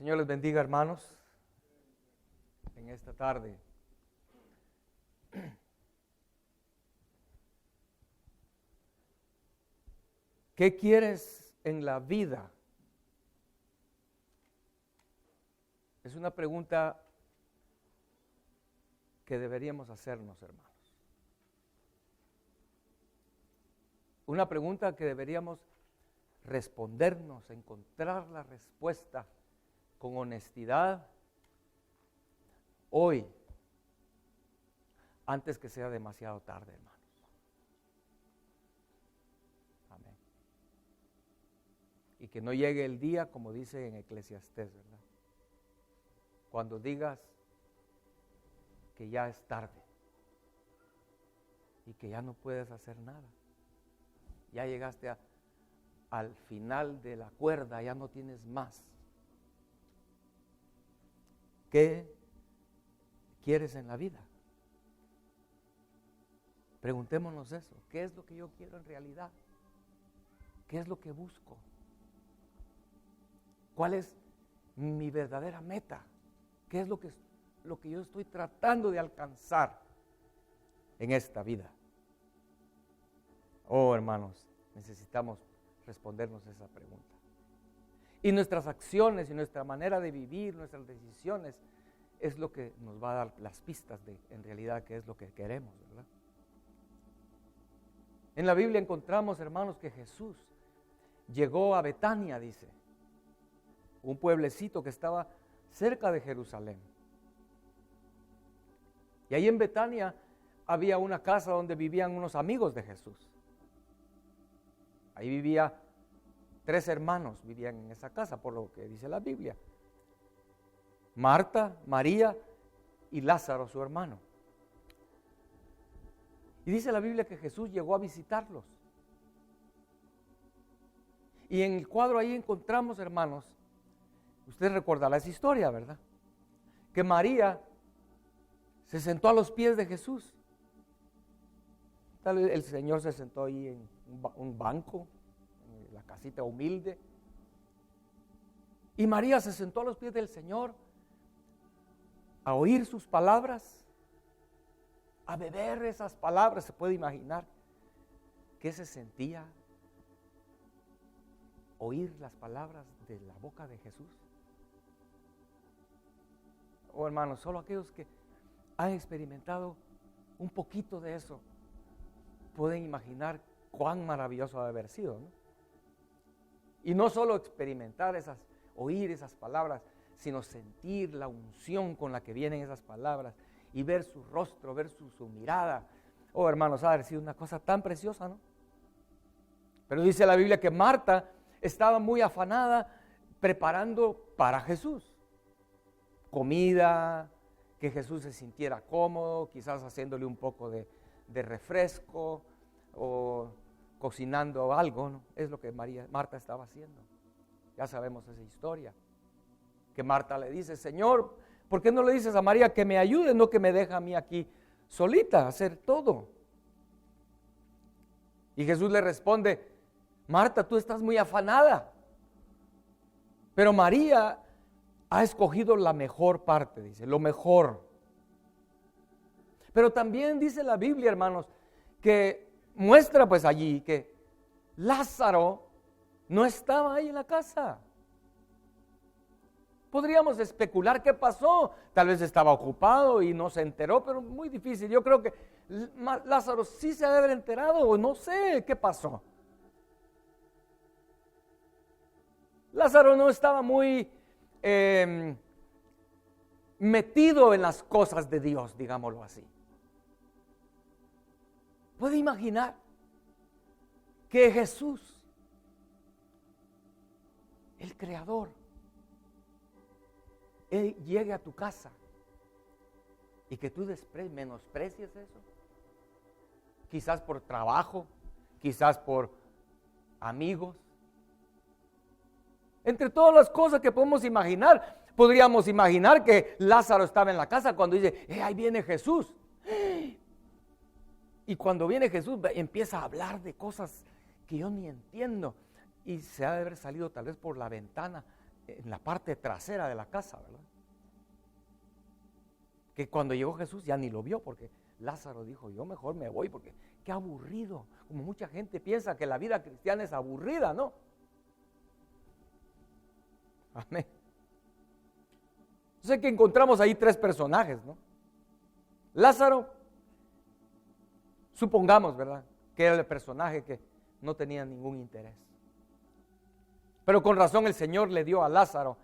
Señor les bendiga, hermanos, en esta tarde. ¿Qué quieres en la vida? Es una pregunta que deberíamos hacernos, hermanos. Una pregunta que deberíamos respondernos, encontrar la respuesta con honestidad hoy, antes que sea demasiado tarde, hermanos. Amén. Y que no llegue el día, como dice en Eclesiastés, ¿verdad? Cuando digas que ya es tarde y que ya no puedes hacer nada. Ya llegaste al final de la cuerda, ya no tienes más. ¿Qué quieres en la vida? Preguntémonos eso. ¿Qué es lo que yo quiero en realidad? ¿Qué es lo que busco? ¿Cuál es mi verdadera meta? ¿Qué es lo que yo estoy tratando de alcanzar en esta vida? Oh, hermanos, necesitamos respondernos esa pregunta. Y nuestras acciones y nuestra manera de vivir, nuestras decisiones, es lo que nos va a dar las pistas de, en realidad, qué es lo que queremos, ¿verdad? En la Biblia encontramos, hermanos, que Jesús llegó a Betania, dice, un pueblecito que estaba cerca de Jerusalén. Y ahí en Betania había una casa donde vivían unos amigos de Jesús. Ahí vivía 3 hermanos, vivían en esa casa, por lo que dice la Biblia. Marta, María y Lázaro, su hermano. Y dice la Biblia que Jesús llegó a visitarlos. Y en el cuadro ahí encontramos, hermanos, usted recordará esa historia, ¿verdad? Que María se sentó a los pies de Jesús. Tal vez el Señor se sentó ahí en un banco, en la casita humilde. Y María se sentó a los pies del Señor a oír sus palabras, a beber esas palabras. Se puede imaginar qué se sentía oír las palabras de la boca de Jesús. Oh, hermanos, solo aquellos que han experimentado un poquito de eso pueden imaginar cuán maravilloso ha de haber sido, ¿no? Y no solo experimentar oír esas palabras, sino sentir la unción con la que vienen esas palabras y ver su rostro, ver su mirada. Oh, hermanos, ha de haber sido una cosa tan preciosa, ¿no? Pero dice la Biblia que Marta estaba muy afanada preparando para Jesús comida, que Jesús se sintiera cómodo, quizás haciéndole un poco de refresco o cocinando algo, ¿no? Es lo que Marta estaba haciendo. Ya sabemos esa historia. Que Marta le dice, Señor, ¿por qué no le dices a María que me ayude, no que me deje a mí aquí solita a hacer todo? Y Jesús le responde, Marta, tú estás muy afanada, pero María ha escogido la mejor parte, dice, lo mejor. Pero también dice la Biblia, hermanos, que muestra pues allí que Lázaro no estaba ahí en la casa. Podríamos especular qué pasó, tal vez estaba ocupado y no se enteró, pero muy difícil. Yo creo que Lázaro sí se debe haber enterado, o no sé qué pasó. Lázaro no estaba muy metido en las cosas de Dios, digámoslo así. ¿Puede imaginar que Jesús, el Creador, Él llegue a tu casa y que tú menosprecies eso? Quizás por trabajo, quizás por amigos. Entre todas las cosas que podemos imaginar, podríamos imaginar que Lázaro estaba en la casa cuando dice, ahí viene Jesús. Y cuando viene Jesús empieza a hablar de cosas que yo ni entiendo. Y se ha de haber salido tal vez por la ventana en la parte trasera de la casa, ¿verdad? Que cuando llegó Jesús ya ni lo vio, porque Lázaro dijo, yo mejor me voy porque qué aburrido. Como mucha gente piensa que la vida cristiana es aburrida, ¿no? Amén. Yo sé que encontramos ahí 3 personajes, ¿no? Lázaro, supongamos, ¿verdad?, que era el personaje que no tenía ningún interés. Pero con razón el Señor le dio a Lázaro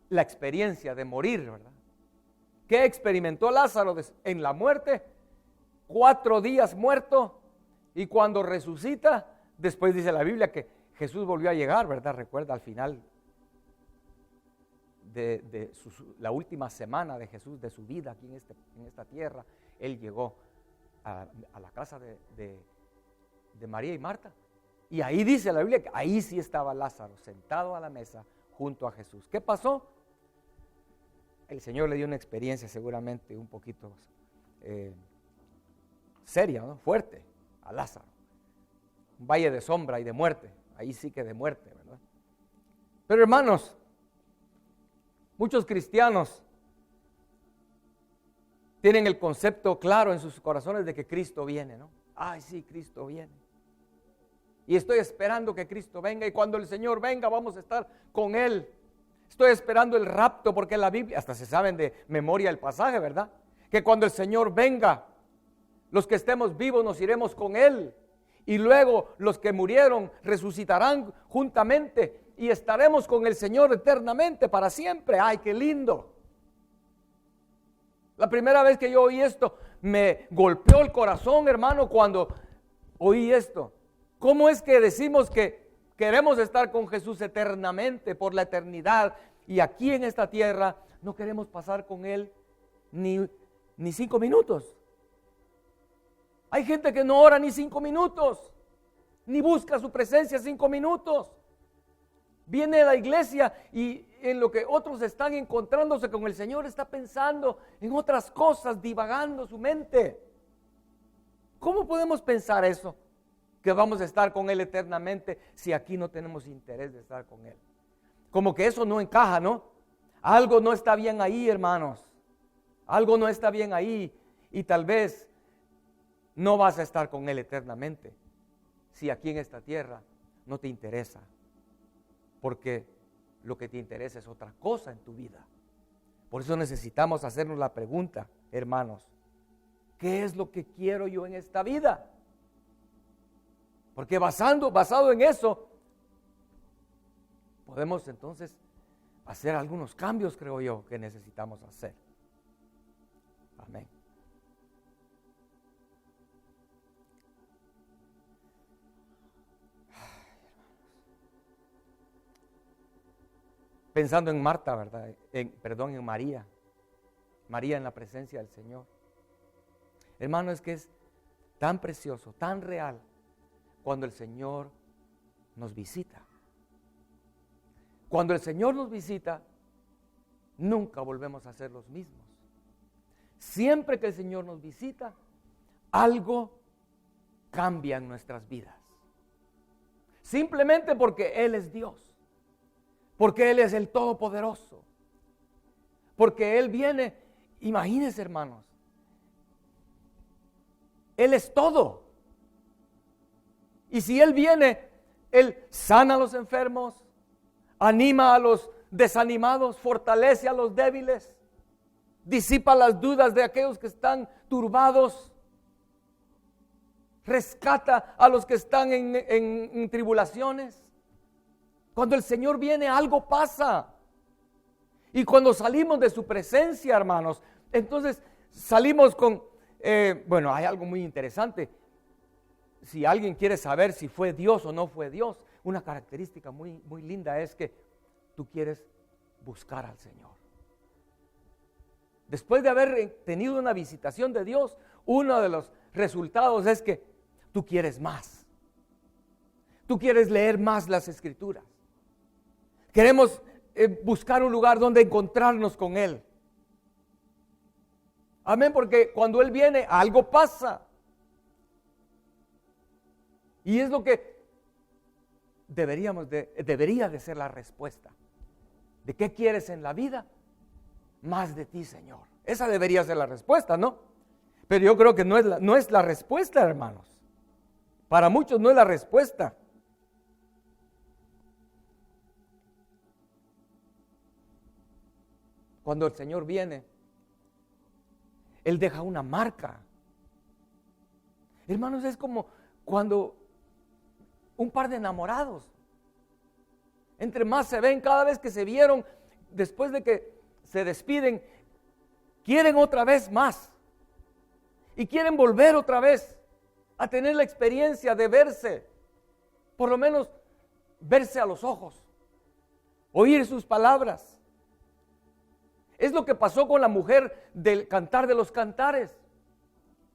la experiencia de morir, ¿verdad? ¿Qué experimentó Lázaro en la muerte? 4 días muerto, y cuando resucita, después dice la Biblia que Jesús volvió a llegar, ¿verdad? Recuerda al final de la última semana de Jesús, de su vida aquí en esta tierra, Él llegó a la casa de María y Marta. Y ahí dice la Biblia que ahí sí estaba Lázaro, sentado a la mesa junto a Jesús. ¿Qué pasó? El Señor le dio una experiencia seguramente un poquito seria, ¿no? Fuerte a Lázaro. Un valle de sombra y de muerte. Ahí sí que de muerte, ¿verdad? Pero hermanos, muchos cristianos tienen el concepto claro en sus corazones de que Cristo viene, ¿no? Ay, sí, Cristo viene. Y estoy esperando que Cristo venga, y cuando el Señor venga vamos a estar con Él. Estoy esperando el rapto, porque la Biblia, hasta se saben de memoria el pasaje, ¿verdad? Que cuando el Señor venga, los que estemos vivos nos iremos con Él. Y luego los que murieron resucitarán juntamente y estaremos con el Señor eternamente para siempre. ¡Ay, qué lindo! La primera vez que yo oí esto me golpeó el corazón, hermano, cuando oí esto. ¿Cómo es que decimos que queremos estar con Jesús eternamente, por la eternidad, y aquí en esta tierra no queremos pasar con Él ni 5 minutos? Hay gente que no ora ni 5 minutos, ni busca su presencia 5 minutos. Viene a la iglesia y en lo que otros están encontrándose con el Señor está pensando en otras cosas, divagando su mente. ¿Cómo podemos pensar eso? Que vamos a estar con Él eternamente si aquí no tenemos interés de estar con Él. Como que eso no encaja, ¿no? Algo no está bien ahí, hermanos. Algo no está bien ahí, y tal vez no vas a estar con Él eternamente si aquí en esta tierra no te interesa, porque lo que te interesa es otra cosa en tu vida. Por eso necesitamos hacernos la pregunta, hermanos, ¿qué es lo que quiero yo en esta vida? Porque basado en eso, podemos entonces hacer algunos cambios, creo yo, que necesitamos hacer. Amén. Pensando en Marta, ¿verdad? En María. María en la presencia del Señor. Hermano, es que es tan precioso, tan real, cuando el Señor nos visita. Cuando el Señor nos visita, nunca volvemos a ser los mismos. Siempre que el Señor nos visita, algo cambia en nuestras vidas. Simplemente porque Él es Dios. Porque Él es el Todopoderoso. Porque Él viene, imagínense, hermanos, Él es todo. Y si Él viene, Él sana a los enfermos, anima a los desanimados, fortalece a los débiles, disipa las dudas de aquellos que están turbados, rescata a los que están en tribulaciones. Cuando el Señor viene, algo pasa. Y cuando salimos de su presencia, hermanos, entonces salimos con, hay algo muy interesante. Si alguien quiere saber si fue Dios o no fue Dios, una característica muy, muy linda es que tú quieres buscar al Señor. Después de haber tenido una visitación de Dios, uno de los resultados es que tú quieres más. Tú quieres leer más las Escrituras. Queremos buscar un lugar donde encontrarnos con Él. Amén, porque cuando Él viene, algo pasa. Y es lo que debería de ser la respuesta. ¿De qué quieres en la vida? Más de ti, Señor. Esa debería ser la respuesta, ¿no? Pero yo creo que no es la respuesta, hermanos. Para muchos no es la respuesta. Cuando el Señor viene, Él deja una marca. Hermanos, es como cuando un par de enamorados, entre más se ven, cada vez que se vieron, después de que se despiden, quieren otra vez más. Y quieren volver otra vez a tener la experiencia de verse, por lo menos verse a los ojos, oír sus palabras. Es lo que pasó con la mujer del Cantar de los Cantares.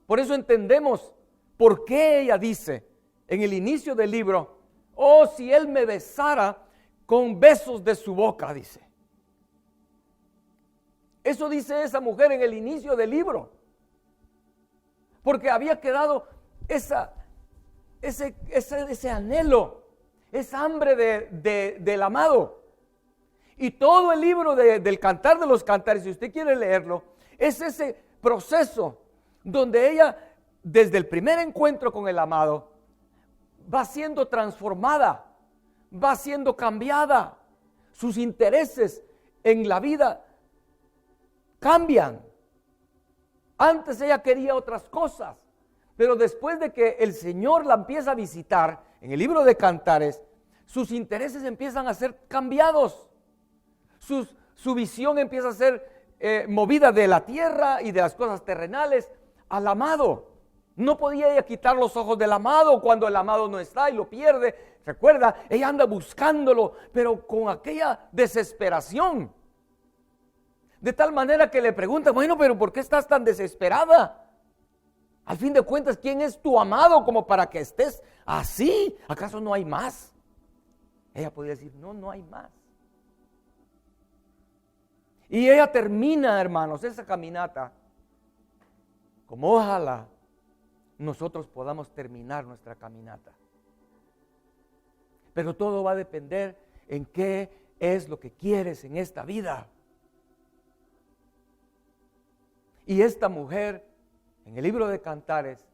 Por eso entendemos por qué ella dice en el inicio del libro: oh, si él me besara con besos de su boca, dice. Eso dice esa mujer en el inicio del libro. Porque había quedado ese anhelo, esa hambre del amado. Y todo el libro del Cantar de los Cantares, si usted quiere leerlo, es ese proceso donde ella, desde el primer encuentro con el amado, va siendo transformada, va siendo cambiada. Sus intereses en la vida cambian. Antes ella quería otras cosas, pero después de que el Señor la empieza a visitar, en el libro de Cantares, sus intereses empiezan a ser cambiados. Su visión empieza a ser movida de la tierra y de las cosas terrenales al amado. No podía ella quitar los ojos del amado cuando el amado no está y lo pierde. Recuerda, ella anda buscándolo, pero con aquella desesperación. De tal manera que le pregunta: bueno, pero ¿por qué estás tan desesperada? Al fin de cuentas, ¿quién es tu amado como para que estés así? ¿Acaso no hay más? Ella podía decir: no hay más. Y ella termina, hermanos, esa caminata, como ojalá nosotros podamos terminar nuestra caminata. Pero todo va a depender en qué es lo que quieres en esta vida. Y esta mujer, en el libro de Cantares,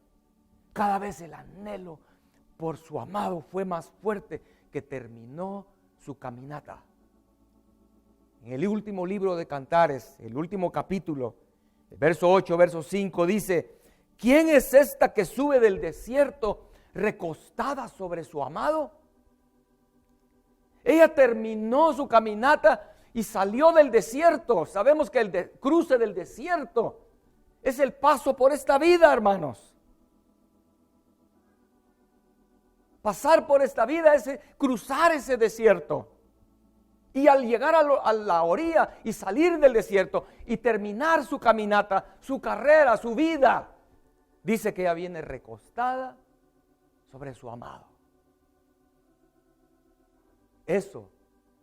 cada vez el anhelo por su amado fue más fuerte, que terminó su caminata. En el último libro de Cantares, el último capítulo, el verso 8, verso 5, dice: ¿quién es esta que sube del desierto recostada sobre su amado? Ella terminó su caminata y salió del desierto. Sabemos que el cruce del desierto es el paso por esta vida, hermanos. Pasar por esta vida es cruzar ese desierto. Y al llegar a la orilla y salir del desierto y terminar su caminata, su carrera, su vida, dice que ella viene recostada sobre su amado. Eso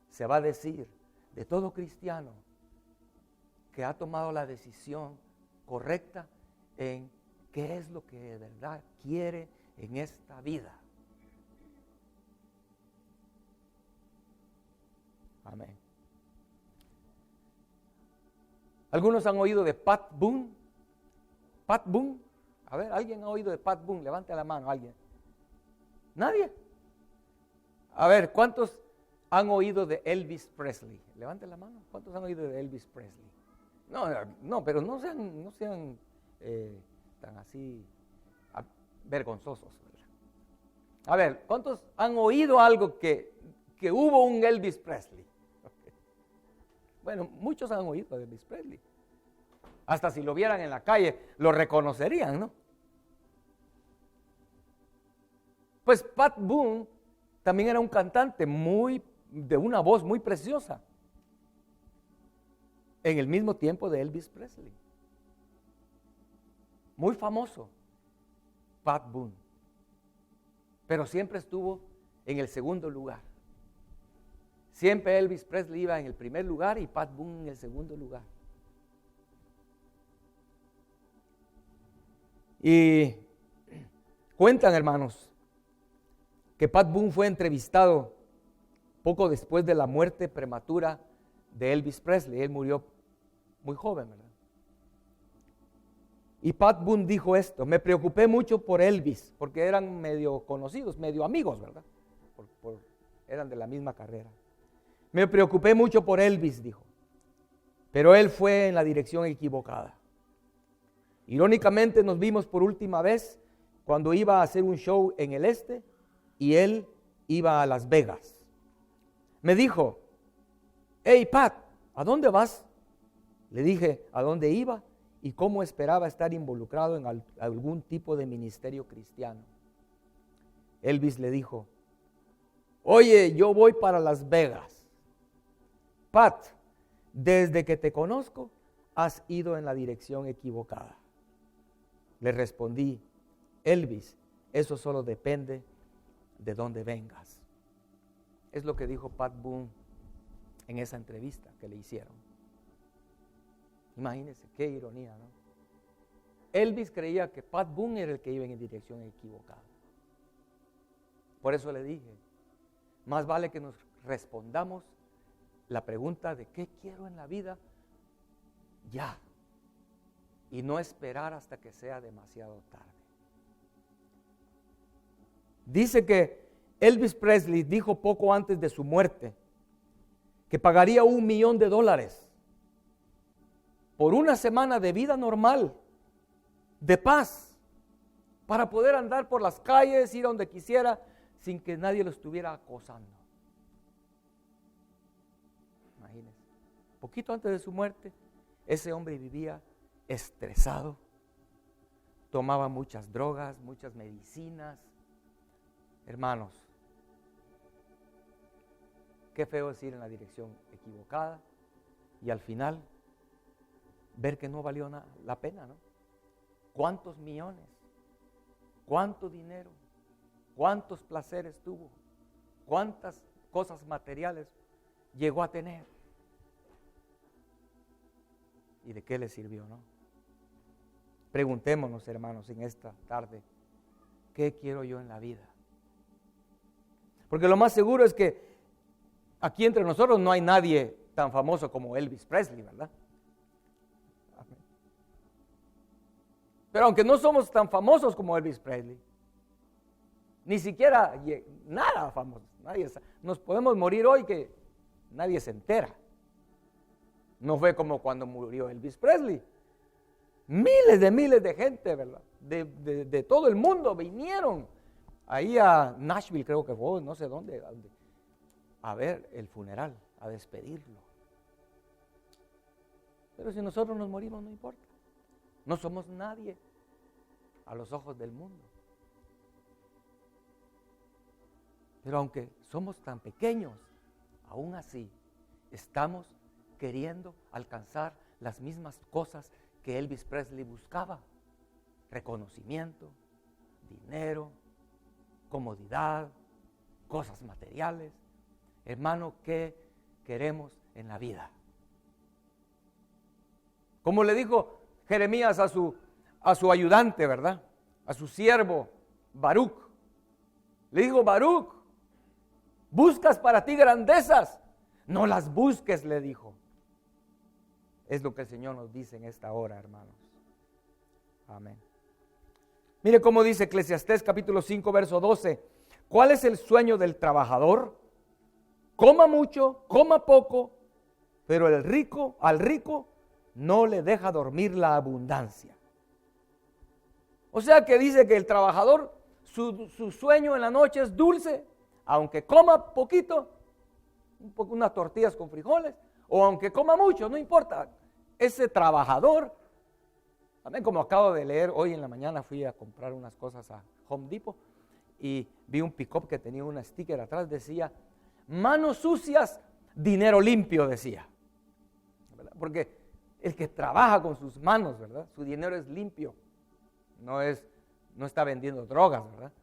se va a decir de todo cristiano que ha tomado la decisión correcta en qué es lo que de verdad quiere en esta vida. Amén. ¿Algunos han oído de Pat Boone? Pat Boone. A ver, ¿alguien ha oído de Pat Boone? Levante la mano, ¿alguien? ¿Nadie? A ver, ¿cuántos han oído de Elvis Presley? Levante la mano. ¿Cuántos han oído de Elvis Presley? No, pero no sean tan así vergonzosos. A ver, ¿cuántos han oído algo que hubo un Elvis Presley? Okay. Bueno, muchos han oído de Elvis Presley. Hasta si lo vieran en la calle, lo reconocerían, ¿no? Pues Pat Boone también era un cantante de una voz muy preciosa, en el mismo tiempo de Elvis Presley. Muy famoso, Pat Boone. Pero siempre estuvo en el segundo lugar. Siempre Elvis Presley iba en el primer lugar y Pat Boone en el segundo lugar. Y cuentan, hermanos, que Pat Boone fue entrevistado poco después de la muerte prematura de Elvis Presley. Él murió muy joven, ¿verdad? Y Pat Boone dijo esto: me preocupé mucho por Elvis, porque eran medio conocidos, medio amigos, ¿verdad? Eran de la misma carrera. Me preocupé mucho por Elvis, dijo, pero él fue en la dirección equivocada. Irónicamente nos vimos por última vez cuando iba a hacer un show en el este y él iba a Las Vegas. Me dijo: hey Pat, ¿a dónde vas? Le dije a dónde iba y cómo esperaba estar involucrado en algún tipo de ministerio cristiano. Elvis le dijo: oye, yo voy para Las Vegas. Pat, desde que te conozco, has ido en la dirección equivocada. Le respondí: Elvis, eso solo depende de dónde vengas. Es lo que dijo Pat Boone en esa entrevista que le hicieron. Imagínense, qué ironía, ¿no? Elvis creía que Pat Boone era el que iba en dirección equivocada. Por eso le dije, más vale que nos respondamos la pregunta de qué quiero en la vida ya, y no esperar hasta que sea demasiado tarde. Dice que Elvis Presley dijo poco antes de su muerte que pagaría $1 millón por una semana de vida normal, de paz, para poder andar por las calles, ir a donde quisiera, sin que nadie lo estuviera acosando. Imagínense, poquito antes de su muerte, ese hombre vivía estresado, tomaba muchas drogas, muchas medicinas. Hermanos, qué feo es ir en la dirección equivocada y al final ver que no valió la pena, ¿no? ¿Cuántos millones? ¿Cuánto dinero? ¿Cuántos placeres tuvo? ¿Cuántas cosas materiales llegó a tener? ¿Y de qué le sirvió, no? Preguntémonos, hermanos, en esta tarde, ¿qué quiero yo en la vida? Porque lo más seguro es que aquí entre nosotros no hay nadie tan famoso como Elvis Presley, ¿verdad? Pero aunque no somos tan famosos como Elvis Presley, ni siquiera nada famosos, nos podemos morir hoy que nadie se entera. No fue como cuando murió Elvis Presley. Miles de gente, ¿verdad? De todo el mundo vinieron ahí a Nashville, creo que fue, no sé dónde, a ver el funeral, a despedirlo. Pero si nosotros nos morimos, no importa. No somos nadie a los ojos del mundo. Pero aunque somos tan pequeños, aún así estamos queriendo alcanzar las mismas cosas que Elvis Presley buscaba: reconocimiento, dinero, comodidad, cosas materiales. Hermano, ¿qué queremos en la vida? Como le dijo Jeremías a su ayudante, ¿verdad? A su siervo Baruch. Le dijo: Baruch, buscas para ti grandezas, no las busques, le dijo. Es lo que el Señor nos dice en esta hora, hermanos. Amén. Mire cómo dice Eclesiastés capítulo 5, verso 12. ¿Cuál es el sueño del trabajador? Coma mucho, coma poco, pero al rico no le deja dormir la abundancia. O sea que dice que el trabajador, su sueño en la noche es dulce, aunque coma poquito, unas tortillas con frijoles, o aunque coma mucho, no importa. Ese trabajador, también, como acabo de leer hoy en la mañana, fui a comprar unas cosas a Home Depot y vi un pick-up que tenía una sticker atrás, decía: manos sucias, dinero limpio, decía. ¿Verdad? Porque el que trabaja con sus manos, ¿verdad? Su dinero es limpio, no está vendiendo drogas, ¿verdad?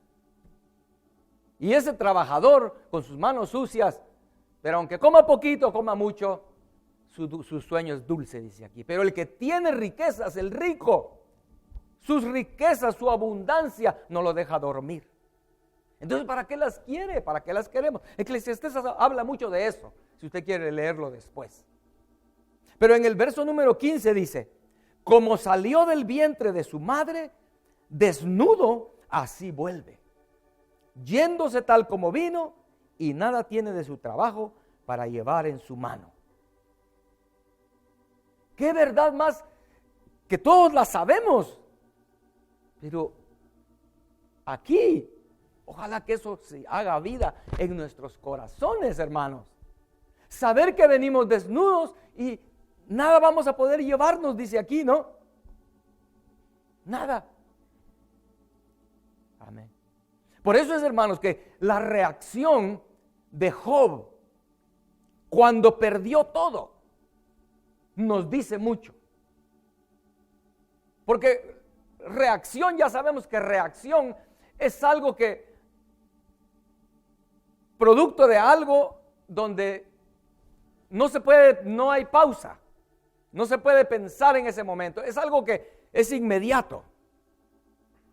Y ese trabajador con sus manos sucias, pero aunque coma poquito, coma mucho, su sueño es dulce, dice aquí. Pero el que tiene riquezas, el rico, sus riquezas, su abundancia, no lo deja dormir. Entonces, ¿para qué las quiere? ¿Para qué las queremos? Eclesiastés habla mucho de eso, si usted quiere leerlo después. Pero en el verso número 15 dice, como salió del vientre de su madre, desnudo, así vuelve, yéndose tal como vino, y nada tiene de su trabajo para llevar en su mano. Qué verdad más que todos la sabemos, pero aquí, ojalá que eso se haga vida en nuestros corazones, hermanos. Saber que venimos desnudos y nada vamos a poder llevarnos, dice aquí, ¿no? Nada. Amén. Por eso es, hermanos, que la reacción de Job cuando perdió todo nos dice mucho. Porque reacción, ya sabemos que reacción es algo que, producto de algo donde no hay pausa, no se puede pensar en ese momento, es algo que es inmediato.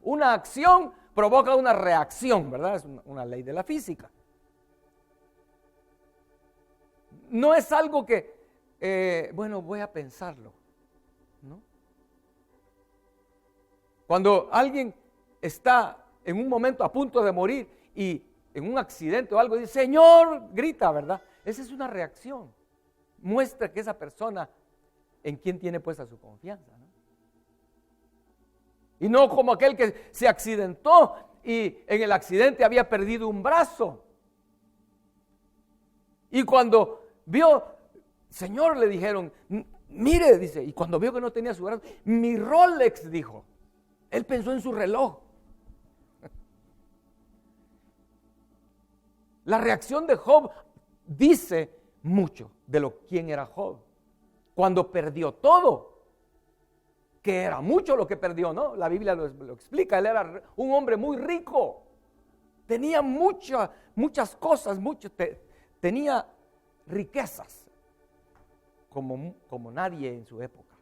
Una acción provoca una reacción, ¿verdad? Es una ley de la física. No es algo que, bueno, voy a pensarlo, ¿no? Cuando alguien está en un momento a punto de morir y en un accidente o algo dice, Señor, grita, ¿verdad? Esa es una reacción. Muestra que esa persona en quien tiene puesta su confianza, ¿no? Y no como aquel que se accidentó y en el accidente había perdido un brazo. Y cuando vio, Señor, le dijeron, mire, dice, y cuando vio que no tenía su brazo, mi Rolex, dijo. Él pensó en su reloj. La reacción de Job dice mucho de quién era Job. Cuando perdió todo, que era mucho lo que perdió, ¿no? La Biblia lo explica. Él era un hombre muy rico. Tenía muchas cosas, tenía riquezas como nadie en su época.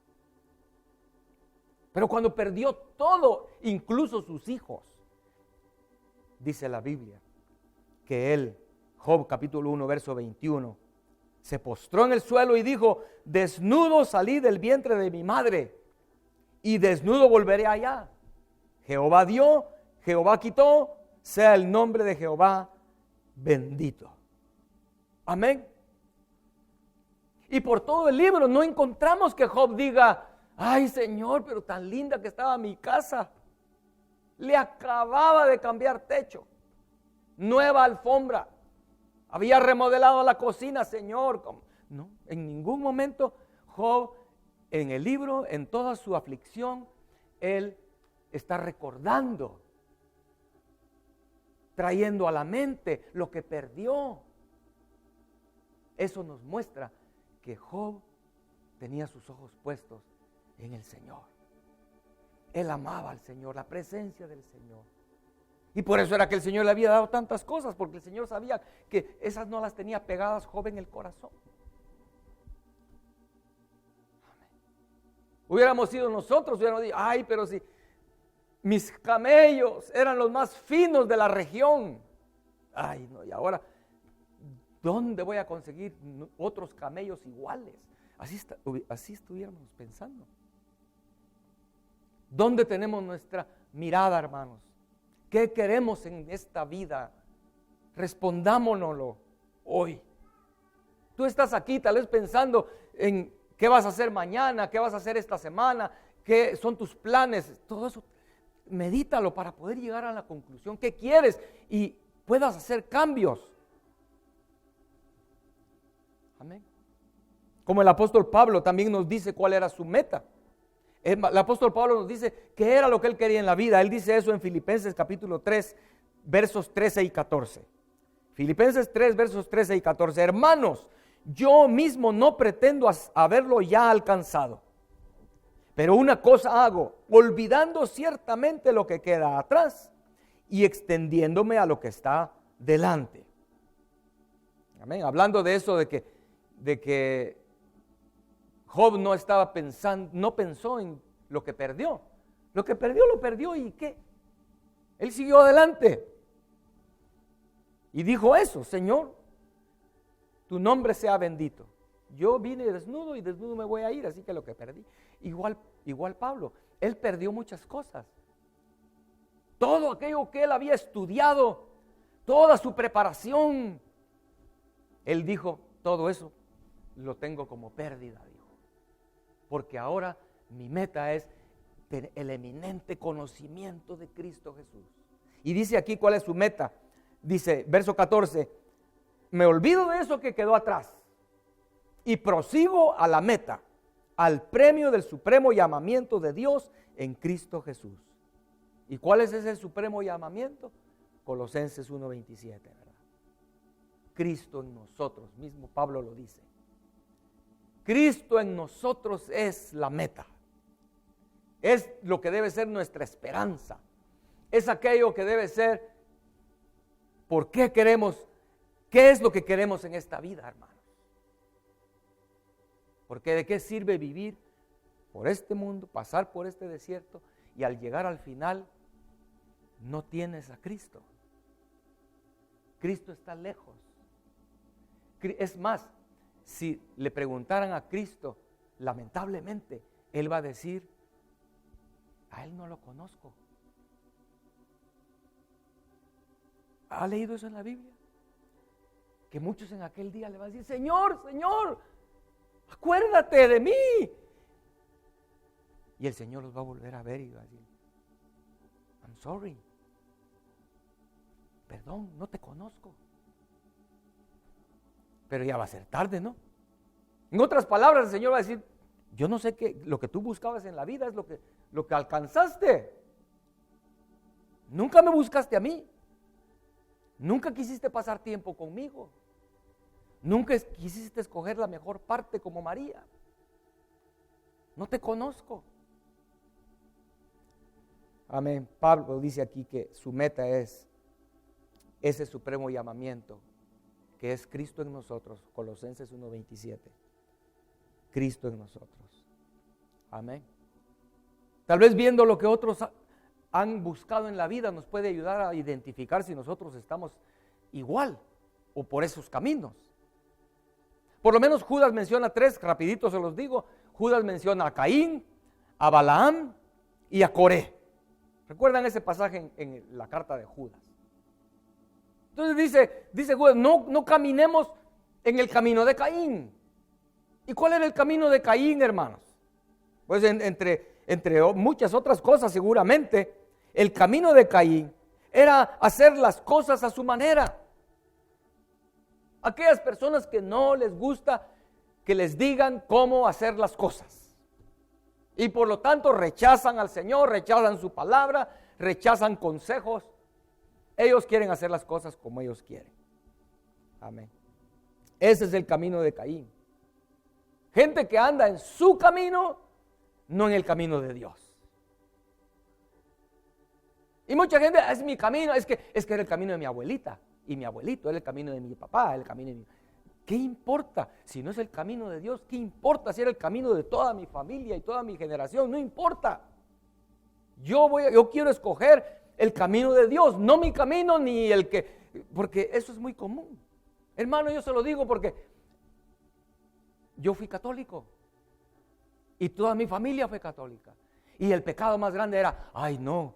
Pero cuando perdió todo, incluso sus hijos, dice la Biblia, que él, Job capítulo 1, verso 21, se postró en el suelo y dijo, desnudo salí del vientre de mi madre y desnudo volveré allá. Jehová dio, Jehová quitó, sea el nombre de Jehová bendito. Amén. Y por todo el libro no encontramos que Job diga, ay Señor, pero tan linda que estaba mi casa. Le acababa de cambiar techo, nueva alfombra, había remodelado la cocina, Señor. No, en ningún momento Job en el libro, en toda su aflicción, él está recordando, trayendo a la mente lo que perdió. Eso nos muestra que Job tenía sus ojos puestos en el Señor. Él amaba al Señor, la presencia del Señor. Y por eso era que el Señor le había dado tantas cosas, porque el Señor sabía que esas no las tenía pegadas Job en el corazón. Amén. Hubiéramos sido nosotros, hubiéramos dicho, ay, pero si mis camellos eran los más finos de la región. Ay, no, y ahora, ¿dónde voy a conseguir otros camellos iguales? Así estuviéramos pensando. ¿Dónde tenemos nuestra mirada, hermanos? ¿Qué queremos en esta vida? Respondámonoslo hoy. Tú estás aquí tal vez pensando en qué vas a hacer mañana, qué vas a hacer esta semana, qué son tus planes. Todo eso, medítalo para poder llegar a la conclusión. ¿Qué quieres? Y puedas hacer cambios. Amén. Como el apóstol Pablo también nos dice cuál era su meta. El apóstol Pablo nos dice qué era lo que él quería en la vida. Él dice eso en Filipenses capítulo 3, versos 13 y 14. Filipenses 3, versos 13 y 14. Hermanos, yo mismo no pretendo haberlo ya alcanzado, pero una cosa hago, olvidando ciertamente lo que queda atrás y extendiéndome a lo que está delante. Amén. Hablando de eso, de que Job no estaba pensando, no pensó en lo que perdió. Lo perdió y ¿qué? Él siguió adelante. Y dijo eso, Señor, tu nombre sea bendito. yo vine desnudo y desnudo me voy a ir, así que lo que perdí. Igual Pablo, él perdió muchas cosas. Todo aquello que él había estudiado, toda su preparación, él dijo, todo eso lo tengo como pérdida, dijo. Porque ahora mi meta es tener el eminente conocimiento de Cristo Jesús. Y dice aquí cuál es su meta. Dice, verso 14, me olvido de eso que quedó atrás y prosigo a la meta, al premio del supremo llamamiento de Dios en Cristo Jesús. ¿Y cuál es ese supremo llamamiento? Colosenses 1:27, ¿verdad? Cristo en nosotros, mismo Pablo lo dice. Cristo en nosotros es la meta. Es lo que debe ser nuestra esperanza. Es aquello que debe ser, ¿por qué queremos? ¿Qué es lo que queremos en esta vida, hermanos? Porque ¿de qué sirve vivir por este mundo, pasar por este desierto y al llegar al final no tienes a Cristo? Cristo está lejos. Es más, si le preguntaran a Cristo, lamentablemente, Él va a decir, a Él no lo conozco. ¿Ha leído eso en la Biblia? Que muchos en aquel día le van a decir, Señor, Señor, acuérdate de mí. Y el Señor los va a volver a ver y va a decir, I'm sorry. Perdón, no te conozco. Pero ya va a ser tarde, ¿no? En otras palabras, el Señor va a decir, yo no sé qué, lo que tú buscabas en la vida es lo que alcanzaste. Nunca me buscaste a mí. Nunca quisiste pasar tiempo conmigo. Nunca quisiste escoger la mejor parte como María. No te conozco. Amén. Pablo dice aquí que su meta es ese supremo llamamiento que es Cristo en nosotros. Colosenses 1:27. Cristo en nosotros. Amén. Tal vez viendo lo que otros han buscado en la vida nos puede ayudar a identificar si nosotros estamos igual o por esos caminos. Por lo menos Judas menciona 3, rapidito se los digo. Judas menciona a Caín, a Balaam y a Coré. ¿Recuerdan ese pasaje en la carta de Judas? Entonces dice Judas, no caminemos en el camino de Caín. ¿Y cuál era el camino de Caín, hermanos? Pues entre muchas otras cosas seguramente, el camino de Caín era hacer las cosas a su manera. Aquellas personas que no les gusta que les digan cómo hacer las cosas. Y por lo tanto rechazan al Señor, rechazan su palabra, rechazan consejos. Ellos quieren hacer las cosas como ellos quieren. Amén. Ese es el camino de Caín. Gente que anda en su camino, no en el camino de Dios. Y mucha gente, es mi camino, es que era el camino de mi abuelita y mi abuelito, era el camino de mi papá, el camino de mi... ¿Qué importa? Si no es el camino de Dios, ¿qué importa si era el camino de toda mi familia y toda mi generación? No importa. Yo quiero escoger el camino de Dios, no mi camino ni el que... Porque eso es muy común. Hermano, yo se lo digo porque yo fui católico y toda mi familia fue católica. Y el pecado más grande era, ay no,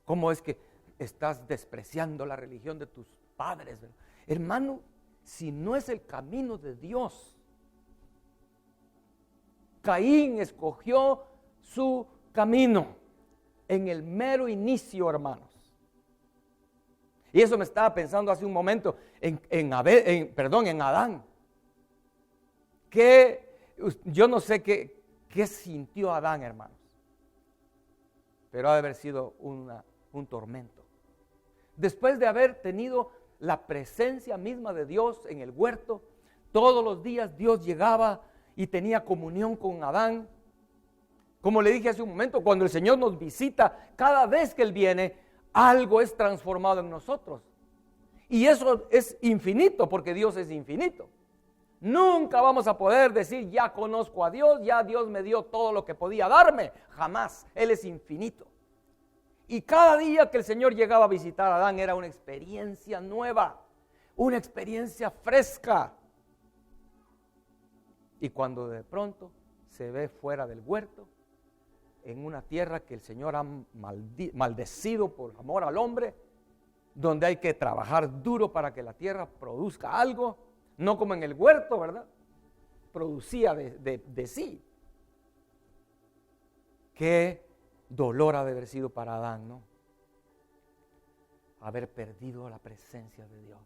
¿cómo es que estás despreciando la religión de tus padres? Hermano, si no es el camino de Dios. Caín escogió su camino en el mero inicio, hermanos. Y eso me estaba pensando hace un momento en Adán. Que yo no sé qué sintió Adán, hermanos. Pero ha de haber sido un tormento. Después de haber tenido la presencia misma de Dios en el huerto, todos los días Dios llegaba y tenía comunión con Adán. Como le dije hace un momento, cuando el Señor nos visita, cada vez que Él viene, algo es transformado en nosotros. Y eso es infinito, porque Dios es infinito. Nunca vamos a poder decir, ya conozco a Dios, ya Dios me dio todo lo que podía darme. Jamás, Él es infinito. Y cada día que el Señor llegaba a visitar a Adán era una experiencia nueva, una experiencia fresca. Y cuando de pronto se ve fuera del huerto, en una tierra que el Señor ha maldecido por amor al hombre, donde hay que trabajar duro para que la tierra produzca algo, no como en el huerto, ¿verdad? Producía de sí. Qué dolor ha de haber sido para Adán, ¿no? Haber perdido la presencia de Dios.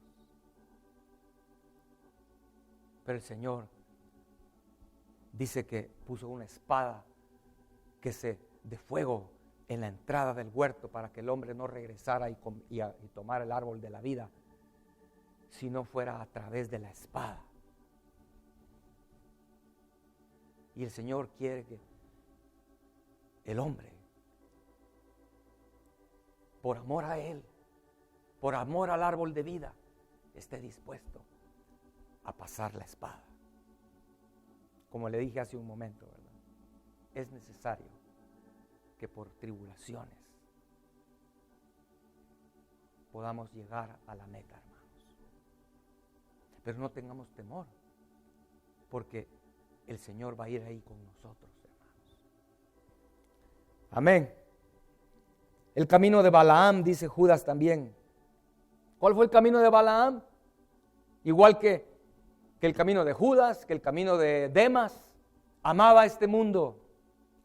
Pero el Señor dice que puso una espada de fuego en la entrada del huerto para que el hombre no regresara y tomara el árbol de la vida, si no fuera a través de la espada. Y el Señor quiere que el hombre, por amor a Él, por amor al árbol de vida, esté dispuesto a pasar la espada. Como le dije hace un momento, ¿verdad? Es necesario que por tribulaciones podamos llegar a la meta, hermanos. Pero no tengamos temor, porque el Señor va a ir ahí con nosotros, hermanos. Amén. El camino de Balaam, dice Judas también. ¿Cuál fue el camino de Balaam? Igual que el camino de Judas, que el camino de Demas. Amaba este mundo,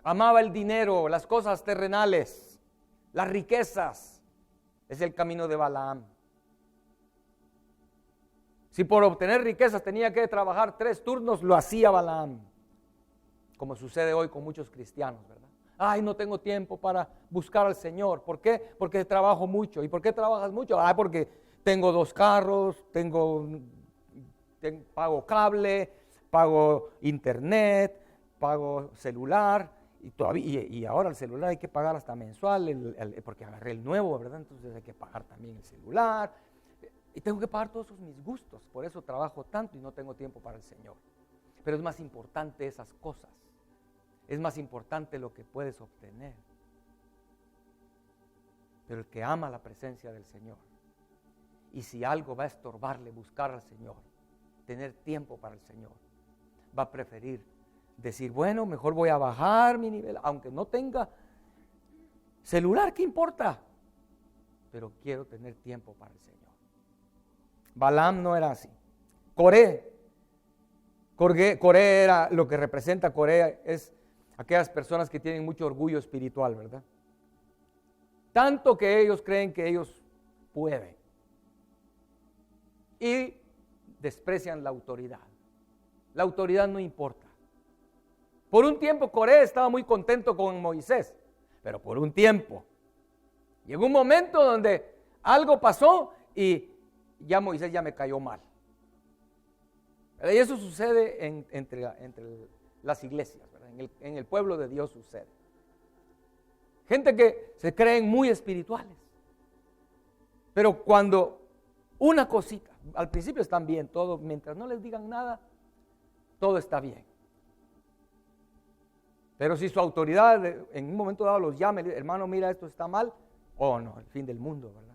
amaba el dinero, las cosas terrenales, las riquezas. Es el camino de Balaam. Si por obtener riquezas tenía que trabajar 3 turnos, lo hacía Balaam. Como sucede hoy con muchos cristianos, ¿verdad? Ay, no tengo tiempo para buscar al Señor. ¿Por qué? Porque trabajo mucho. ¿Y por qué trabajas mucho? Ay, porque tengo 2 carros, pago cable, pago internet, pago celular. Y ahora el celular hay que pagar hasta mensual, porque agarré el nuevo, ¿verdad? Entonces hay que pagar también el celular. Y tengo que pagar todos esos mis gustos. Por eso trabajo tanto y no tengo tiempo para el Señor. Pero es más importante esas cosas. Es más importante lo que puedes obtener. Pero el que ama la presencia del Señor, y si algo va a estorbarle buscar al Señor, tener tiempo para el Señor, va a preferir decir, bueno, mejor voy a bajar mi nivel, aunque no tenga celular, ¿qué importa? Pero quiero tener tiempo para el Señor. Balaam no era así. Coré era, lo que representa Coré es aquellas personas que tienen mucho orgullo espiritual, ¿verdad? Tanto que ellos creen que ellos pueden. Y desprecian la autoridad. La autoridad no importa. Por un tiempo Coré estaba muy contento con Moisés, pero por un tiempo. Llegó un momento donde algo pasó y ya Moisés ya me cayó mal. Y eso sucede entre las iglesias, ¿verdad? En el pueblo de Dios sucede. Gente que se creen muy espirituales. Pero cuando una cosita, al principio están bien, todo, mientras no les digan nada, todo está bien. Pero si su autoridad en un momento dado los llama, hermano, mira, esto está mal, oh no, el fin del mundo, ¿verdad?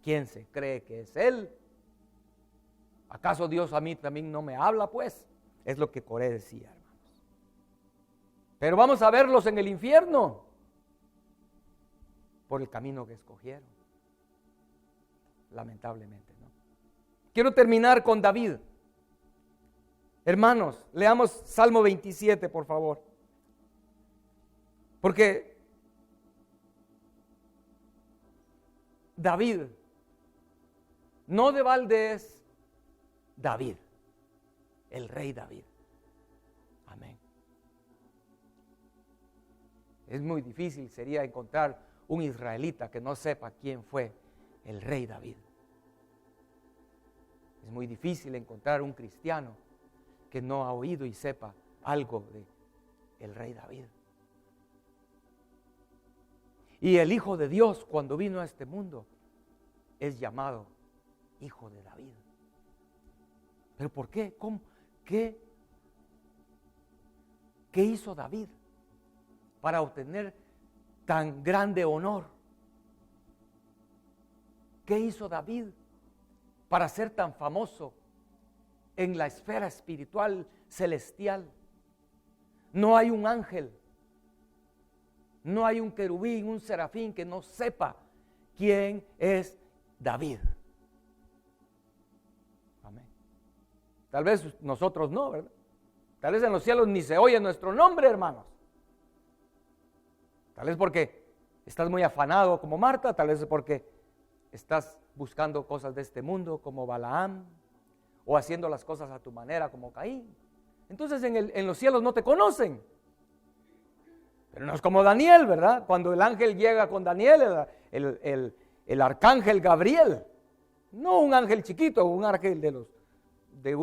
¿Quién se cree que es él? ¿Acaso Dios a mí también no me habla? Pues es lo que Coré decía, hermanos. Pero vamos a verlos en el infierno por el camino que escogieron, lamentablemente, ¿no? Quiero terminar con David. Hermanos, leamos Salmo 27, por favor. Porque David, no de balde es David, el rey David. Amén. Es muy difícil, sería encontrar un israelita que no sepa quién fue el rey David. Es muy difícil encontrar un cristiano que no ha oído y sepa algo de el rey David. Y el Hijo de Dios, cuando vino a este mundo, es llamado Hijo de David. ¿Pero por qué? ¿Cómo? ¿Qué hizo David para obtener tan grande honor? ¿Qué hizo David para ser tan famoso en la esfera espiritual celestial. No hay un ángel, no hay un querubín, un serafín que no sepa quién es David. Amén. Tal vez nosotros no, ¿verdad? Tal vez en los cielos ni se oye nuestro nombre, hermanos. Tal vez porque estás muy afanado como Marta, tal vez porque estás buscando cosas de este mundo como Balaam, o haciendo las cosas a tu manera como Caín. Entonces en los cielos no te conocen. Pero no es como Daniel, ¿verdad? Cuando el ángel llega con Daniel, el arcángel Gabriel, no un ángel chiquito, un ángel de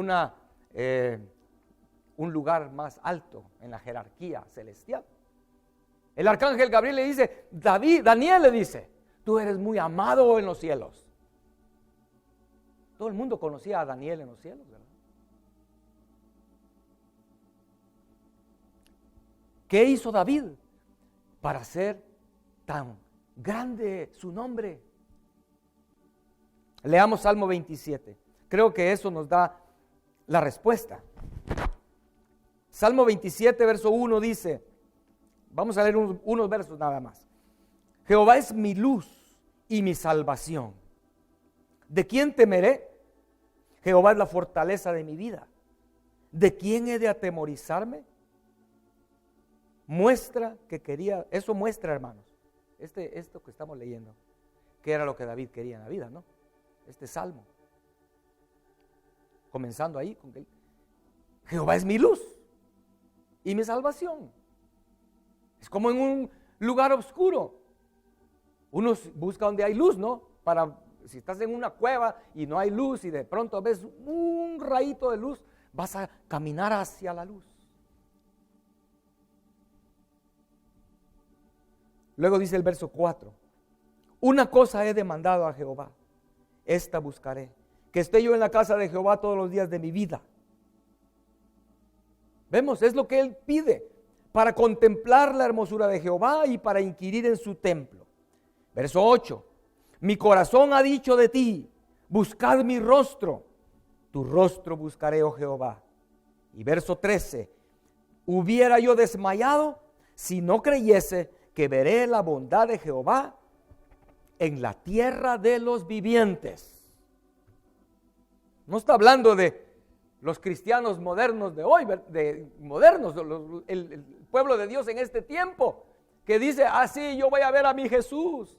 un lugar más alto en la jerarquía celestial. El arcángel Gabriel le dice, Daniel le dice, tú eres muy amado en los cielos. Todo el mundo conocía a Daniel en los cielos, ¿verdad? ¿Qué hizo David para hacer tan grande su nombre? Leamos Salmo 27. Creo que eso nos da la respuesta. Salmo 27, verso 1 dice, vamos a leer unos versos nada más. Jehová es mi luz y mi salvación. ¿De quién temeré? Jehová es la fortaleza de mi vida. ¿De quién he de atemorizarme? Muestra que quería, eso muestra, hermanos, esto que estamos leyendo, que era lo que David quería en la vida, ¿no? Este salmo. Comenzando ahí con que Jehová es mi luz y mi salvación. Es como en un lugar oscuro. Uno busca donde hay luz, ¿no? Si estás en una cueva y no hay luz y de pronto ves un rayito de luz, vas a caminar hacia la luz. Luego dice el verso 4, una cosa he demandado a Jehová, esta buscaré, que esté yo en la casa de Jehová todos los días de mi vida. Vemos, es lo que él pide, para contemplar la hermosura de Jehová y para inquirir en su templo. Verso 8, mi corazón ha dicho de ti, buscad mi rostro, tu rostro buscaré, oh Jehová. Y verso 13, hubiera yo desmayado si no creyese que veré la bondad de Jehová en la tierra de los vivientes. No está hablando de los cristianos modernos de hoy, el pueblo de Dios en este tiempo, que dice, sí, yo voy a ver a mi Jesús.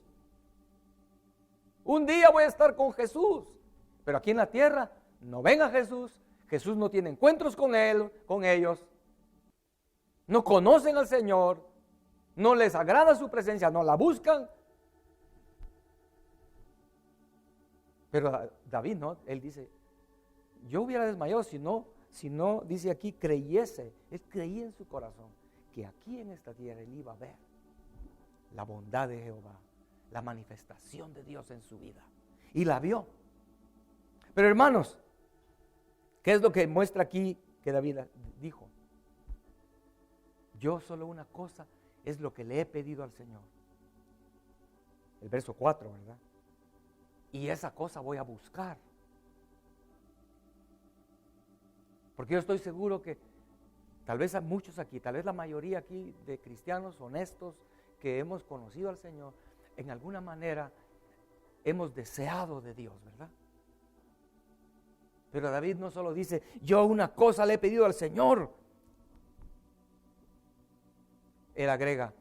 Un día voy a estar con Jesús. Pero aquí en la tierra no ven a Jesús. Jesús no tiene encuentros con ellos. No conocen al Señor. No les agrada su presencia, no la buscan. Pero David no, él dice, yo hubiera desmayado si no, dice aquí, creyese. Él creía en su corazón que aquí en esta tierra él iba a ver la bondad de Jehová, la manifestación de Dios en su vida. Y la vio. Pero hermanos, ¿qué es lo que muestra aquí que David dijo? Yo solo una cosa es lo que le he pedido al Señor. El verso 4, ¿verdad? Y esa cosa voy a buscar. Porque yo estoy seguro que tal vez a muchos aquí, tal vez la mayoría aquí de cristianos honestos que hemos conocido al Señor, en alguna manera hemos deseado de Dios, ¿verdad? Pero David no solo dice, yo una cosa le he pedido al Señor. Él agrega,